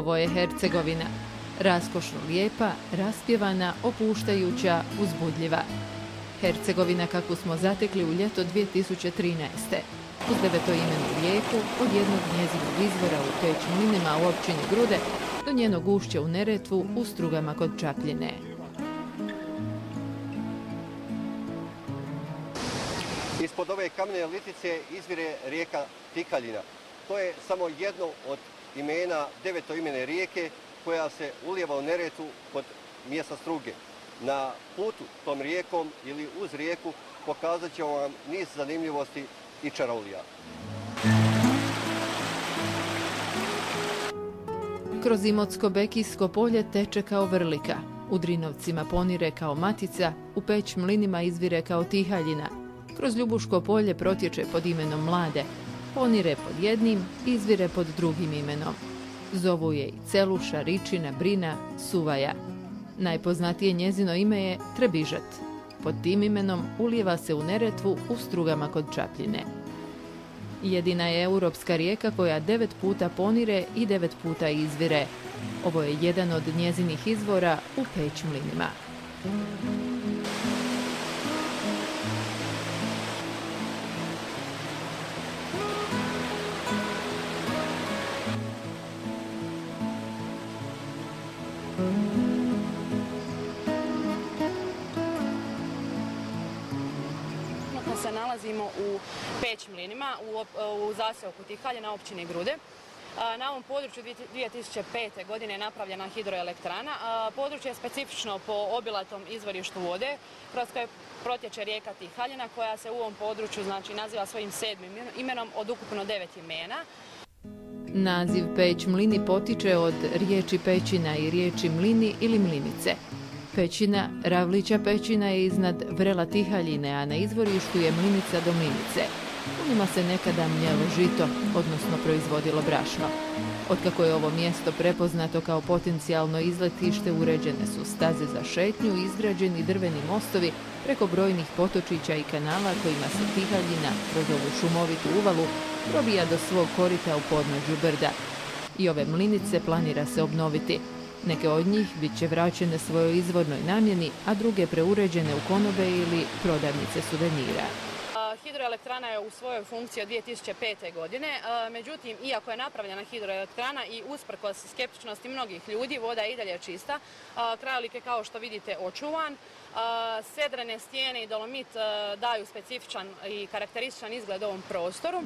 Ovo je Hercegovina. Raskošno lijepa, raspjevana, opuštajuća, uzbudljiva. Hercegovina kakvu smo zatekli u ljeto 2013. Uz devetoimenu rijeku, od jednog njezinog izvora u Peć Mlinima u općini Grude do njenog ušća u Neretvu u Strugama kod Čapljine. Ispod ove kamene litice izvire rijeka Tihaljina. To je samo jedno od imena devetoimene rijeke koja se ulijeva u Neretvu kod mjesta Struge. Na putu tom rijekom ili uz rijeku pokazat ćemo vam niz zanimljivosti i čarolija. Kroz Imotsko-Bekijsko polje teče kao Vrlika, u Drinovcima ponire kao Matica, u Peć Mlinima izvire kao Tihaljina, kroz Ljubuško polje protječe pod imenom Mlade, ponire pod jednim, izvire pod drugim imenom. Zovu je i Celuša, Ričina, Brina, Suvaja. Najpoznatije njezino ime je Trebižat. Pod tim imenom ulijeva se u Neretvu u Strugama kod Čapljine. Jedina je europska rijeka koja 9 puta ponire i 9 puta izvire. Ovo je jedan od njezinih izvora u Peć Mlinima. Se nalazimo u Peć Mlinima, u zaseoku Tihaljina, općini Grude. Na ovom području 2005. godine je napravljena hidroelektrana. Područje je specifično po obilatom izvorištu vode kroz koje protječe rijeka Tihaljina koja se u ovom području naziva svojim 7. imenom od ukupno 9 imena. Naziv Peć Mlini potiče od riječi pećina i riječi mlini ili mlinice. Pećina, Ravlića pećina je iznad vrela Tihaljine, a na izvorištu je mlinica do mlinice. U njima se nekada mljelo žito, odnosno proizvodilo brašno. Otkako je ovo mjesto prepoznato kao potencijalno izletište, uređene su staze za šetnju i izgrađeni drveni mostovi preko brojnih potočića i kanala kojima se Tihaljina kroz ovu šumovitu uvalu probija do svog korita u podnožju brda. I ove mlinice planira se obnoviti. Neke od njih bit će vraćene svojoj izvornoj namjeni, a druge preuređene u konobe ili prodavnice suvenira. Hidroelektrana je u svojoj funkciji od 2005. godine, međutim, iako je napravljena hidroelektrana i usprkos skeptičnosti mnogih ljudi, voda je i dalje čista. Krajolik je, kao što vidite, očuvan. Sedrene stijene i dolomit daju specifičan i karakterističan izgled ovom prostoru.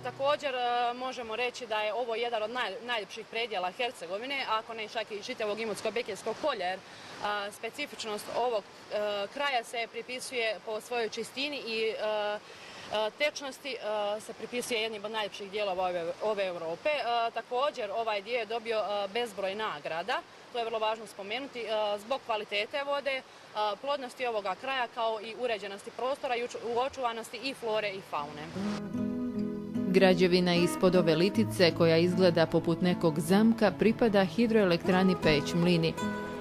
Također možemo reći da je ovo jedan od najljepših predjela Hercegovine, ako ne čak i čitavog Imotsko-Bekijskog polja, jer specifičnost ovog kraja se pripisuje po svojoj čistini i tečnosti, se pripisuje jednim od najljepših dijelova ove Europe. Također ovaj dio je dobio bezbroj nagrada, to je vrlo važno spomenuti, zbog kvalitete vode, plodnosti ovoga kraja kao i uređenosti prostora i očuvanosti i flore i faune. Građevina ispod ove litice, koja izgleda poput nekog zamka, pripada hidroelektrani Peć Mlini.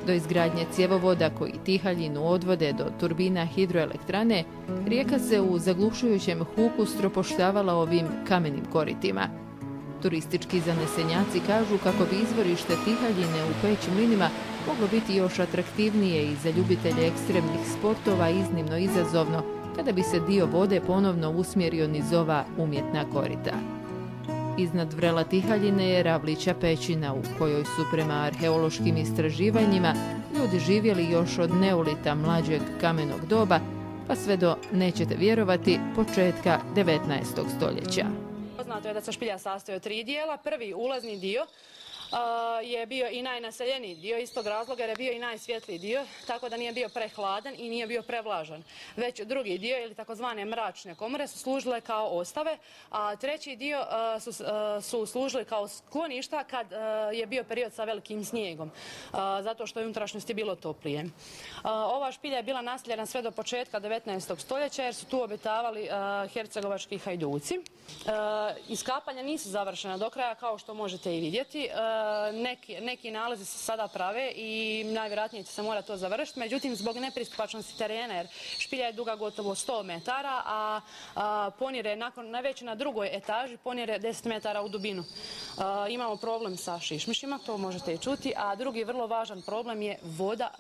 Do izgradnje cjevovoda koji Tihaljinu odvode do turbina hidroelektrane, rijeka se u zaglušujućem huku stropoštavala ovim kamenim koritima. Turistički zanesenjaci kažu kako bi izvorište Tihaljine u Peć Mlinima moglo biti još atraktivnije i za ljubitelje ekstremnih sportova iznimno izazovno, kada bi se dio vode ponovno usmjerio niz ova umjetna korita. Iznad vrela Tihaljine je Ravlića pećina u kojoj su prema arheološkim istraživanjima ljudi živjeli još od neolita mlađeg kamenog doba, pa sve do, nećete vjerovati, početka 19. stoljeća. Poznato je da se špilja sastoji od 3 dijela. Prvi ulazni dio je bio i najnaseljeniji dio, iz tog razloga jer je bio i najsvjetliji dio, tako da nije bio prehladan i nije bio prevlažan. Već drugi dio, ili takozvane mračne komore, su služile kao ostave, a treći dio su služili kao skloništa kad je bio period sa velikim snijegom, zato što je u unutrašnjosti bilo toplije. Ova špilja je bila naseljena sve do početka 19. stoljeća jer su tu obitavali hercegovački hajduci. Iskapanja nisu završena do kraja, kao što možete i vidjeti. Neki nalazi se sada prave i najvjerojatnije će se morati to završiti. Međutim, zbog nepristupačnosti terena, jer špilja je duga gotovo 100 metara, a ponire već na drugoj etaži ponire 10 metara u dubinu. Imamo problem sa šišmišima, to možete i čuti, a drugi vrlo važan problem je voda,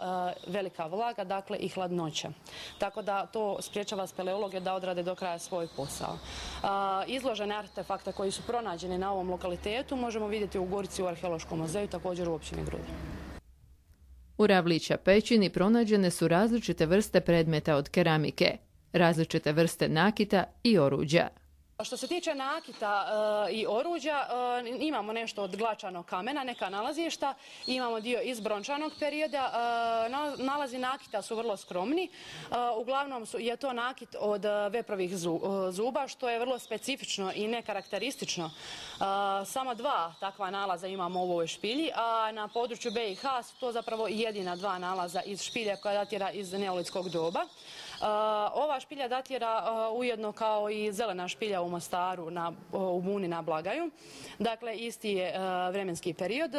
velika vlaga, dakle i hladnoća. Tako da to spriječava speleologe da odrade do kraja svoj posao. Izložene artefakte koji su pronađeni na ovom lokalitetu možemo vidjeti u Gorici u arheološkom muzeju, također u općini Grude. U Ravlića pećini pronađene su različite vrste predmeta od keramike, različite vrste nakita i oruđa. Što se tiče nakita i oruđa, imamo nešto od glačanog kamena, neka nalazišta, imamo dio iz brončanog perioda. Nalazi nakita su vrlo skromni, uglavnom je to nakit od veprovih zuba, što je vrlo specifično i nekarakteristično. Samo dva takva nalaza imamo u ovoj špilji, a na području BiH su to zapravo jedina dva nalaza iz špilje koja datira iz neolitskog doba. Ova špilja datira ujedno kao i zelena špilja u Mostaru u Buni na Blagaju. Dakle, isti je vremenski period.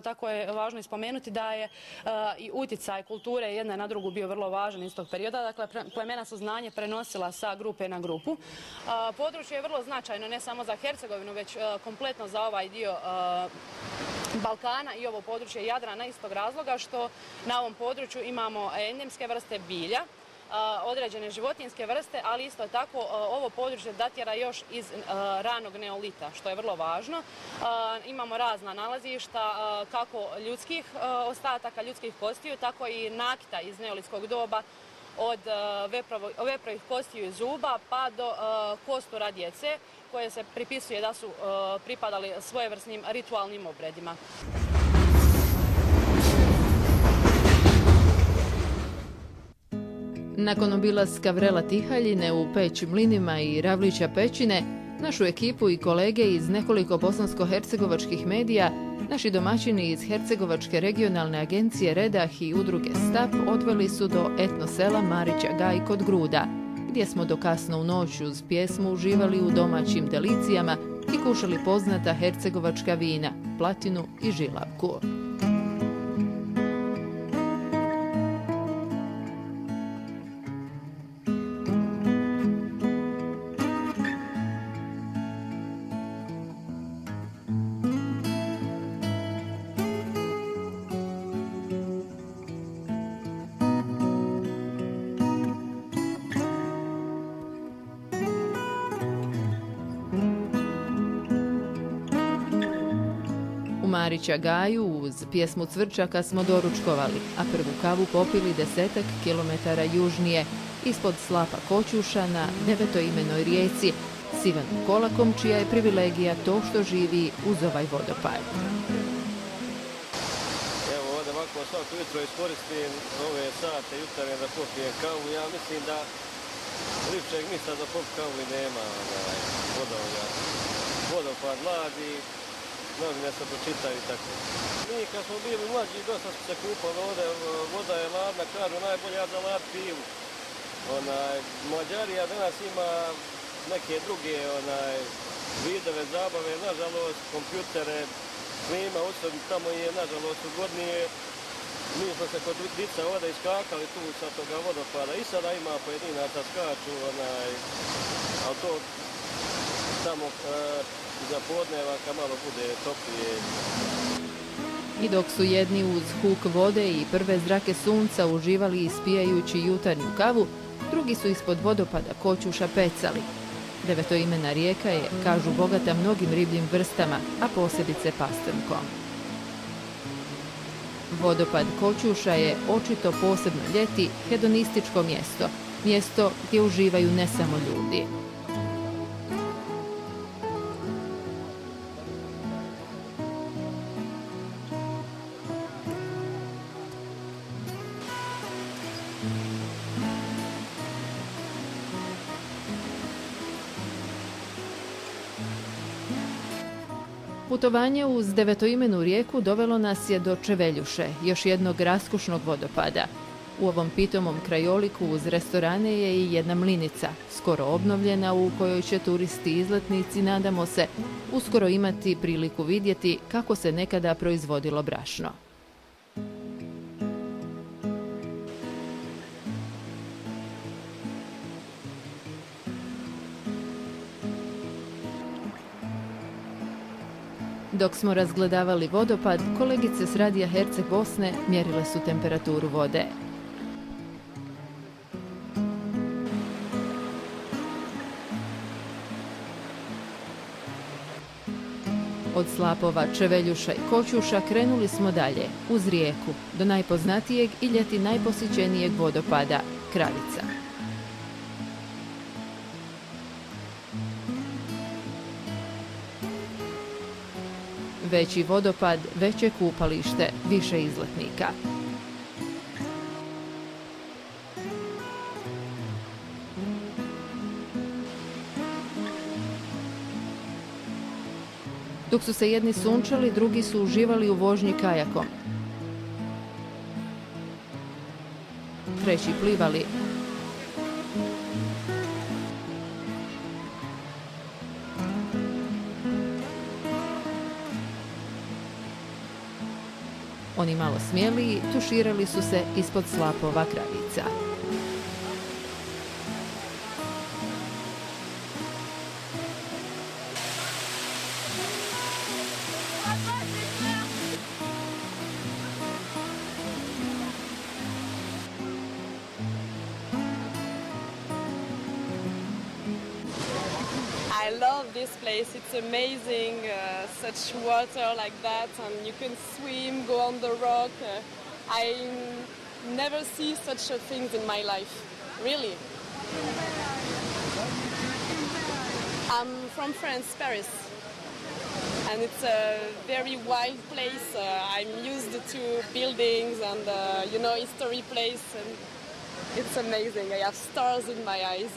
Tako je važno ispomenuti da je i utjecaj kulture jedna na drugu bio vrlo važan iz tog perioda. Dakle, plemena su znanje prenosila sa grupe na grupu. Područje je vrlo značajno ne samo za Hercegovinu, već kompletno za ovaj dio Balkana i ovo područje Jadrana iz tog razloga što na ovom području imamo endemske vrste bilja, određene životinjske vrste, ali isto tako ovo područje datira još iz ranog neolita, što je vrlo važno. Imamo razna nalazišta, kako ljudskih ostataka, ljudskih kostiju, tako i nakita iz neolitskog doba, od veprovih kostiju i zuba pa do kostura djece, koje se pripisuje da su pripadali svojevrsnim ritualnim obredima. Nakon obilaska vrela Tihaljine u Peć mlinima i Ravlića pećine, našu ekipu i kolege iz nekoliko bosansko-hercegovačkih medija, naši domaćini iz Hercegovačke regionalne agencije Redah i udruge STAP odveli su do etno sela Marića Gaj kod Gruda, gdje smo do kasno u noć uz pjesmu uživali u domaćim delicijama i kušali poznata hercegovačka vina, platinu i žilavku. Marića Gaju uz pjesmu Cvrčaka smo doručkovali, a prvu kavu popili 10 kilometara južnije, ispod slapa Koćuša na devetoimenoj rijeci, s Ivanom Kolakom, čija je privilegija to što živi uz ovaj vodopad. Evo ovdje ovako svako jutro iskoristim ove sate jutarnje da popijem kavu. Ja mislim da lipšeg mjesta za popiti kavu i nema vodopad mladi. Novine se pročitaju i tako. Mi kad smo bili mlađi, dosta smo se kupali ovdje, voda je ladna, kažu najbolja za lad pivu. Mađarija danas ima neke druge vidove zabave, nažalost, kompjutere, klima, tamo je nažalost ugodnije. Mi smo se kod dica ovdje iskakali tu sa toga vodopada i sada ima pojedinaca skaču, ali to tamo za podneva kad malo bude toplije. I dok su jedni uz huk vode i prve zrake sunca uživali ispijajući jutarnju kavu, drugi su ispod vodopada Koćuša pecali. Devetoimena rijeka je, kažu, bogata mnogim ribljim vrstama, a posebice pastrnkom. Vodopad Koćuša je očito posebno ljeti hedonističko mjesto gdje uživaju ne samo ljudi. Putovanje uz devetoimenu rijeku dovelo nas je do Čeveljuše, još jednog raskušnog vodopada. U ovom pitomom krajoliku uz restorane je i jedna mlinica, skoro obnovljena, u kojoj će turisti i izletnici, nadamo se, uskoro imati priliku vidjeti kako se nekada proizvodilo brašno. Dok smo razgledavali vodopad, kolegice s radija Herceg Bosne mjerile su temperaturu vode. Od slapova Čeveljuša i Koćuša krenuli smo dalje, uz rijeku, do najpoznatijeg i ljeti najposjećenijeg vodopada, Kravica. Veći vodopad, veće kupalište, više izletnika. Dok su se jedni sunčali, drugi su uživali u vožnji kajakom. Treći plivali. Oni malo smjeliji tuširali su se ispod slapova Kravica. I love this place. It's amazing, such water like that, and you can swim, go on the rock. I never see such things in my life, really. I'm from France, Paris, and it's a very wild place. I'm used to buildings and, history place, and it's amazing. I have stars in my eyes.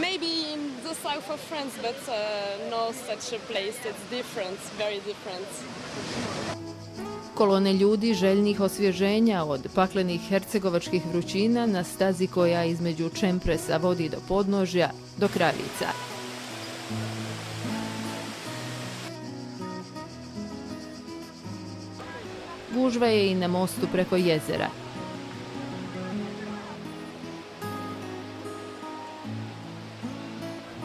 Maybe in the south of France, but no such a place. It's different, very different. Kolone ljudi željnih osvježenja od paklenih hercegovačkih vrućina na stazi koja između Čempresa vodi do podnožja, do Kravica. Gužva je i na mostu preko jezera.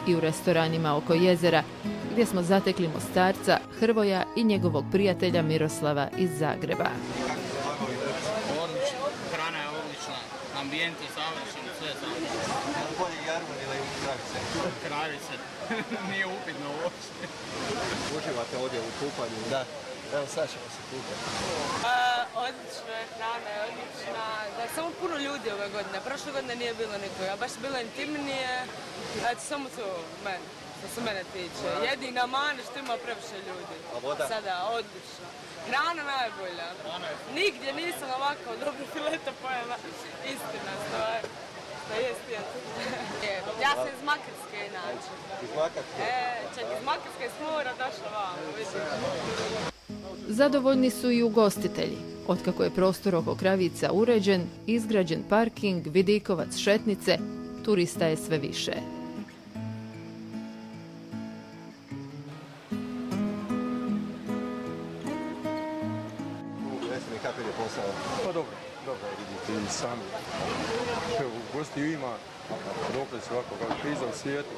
I u restoranima oko jezera, gdje smo zatekli Mostarca, Hrvoja i njegovog prijatelja Miroslava iz Zagreba. Odlično, hrana je odlična, ambijent je savršen, sve je savršeno. Bolje Jarun ili Kravice? Kravice, nije upitno uopšte. Uživate ovdje u kupanju? Da. Evo sad ćemo se kupati. Odlično je, hrana je odlična. Da, samo puno ljudi ove godine. Prošle godine nije bilo nikoga. Baš je bilo intimnije. Znači, samo to meni, što se mene tiče. Jedina mana što ima previše ljudi. A voda? Sada, odlično. Hrana najbolja. Nigdje nisam ovako dobro fileta pojela. Istina, stvar. Da jest. Ja sam iz Makarske inače. Iz Makarske? Čak iz Makarske s mora došla vam, vidim. Zadovoljni su i ugostitelji. Otkako je prostor oko Kravica uređen, izgrađen parking, vidikovac, šetnice, turista je sve više. Jesi mi kako je posao? Pa dobro je vidjeti i sami. U gostiju ima, dokle su ovako kao kriza u svijetu.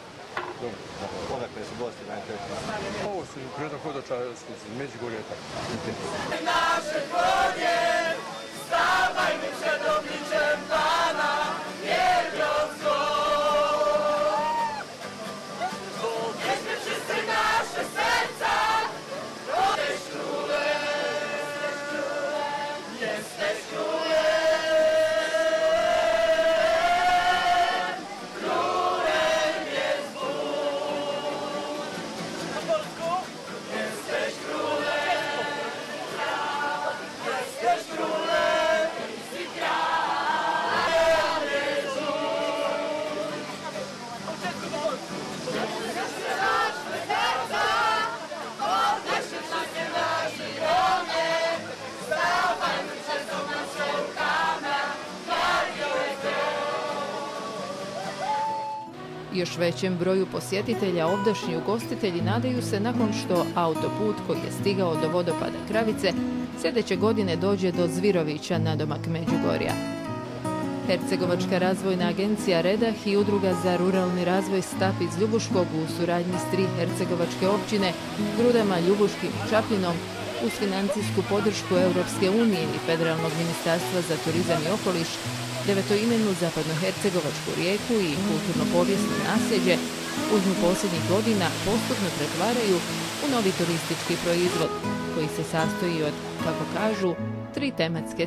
Odakle su gosti najteži? Ovo su prirodno hodočajosti iz Međugorja. Naše konje, stavajmo se dobličem Pana, jer Bronsko. Pjesme čiste naše srca, rodeš krule, jeste krule. Još većem broju posjetitelja ovdašnji ugostitelji nadaju se nakon što autoput koji je stigao do vodopada Kravice sljedeće godine dođe do Zvirovića nadomak Međugorja. Hercegovačka razvojna agencija Redah i Udruga za ruralni razvoj Stap iz Ljubuškog u suradnji s 3 hercegovačke općine, Grudama, Ljubuškim i Čaplinom, uz financijsku podršku Europske unije i Federalnog ministarstva za turizam i okoliš, devetoimenu zapadnohercegovačku rijeku i kulturno-povijesno nasljeđe uzmu posljednjih godina postupno pretvaraju u novi turistički proizvod koji se sastoji od, kako kažu, 3 tematske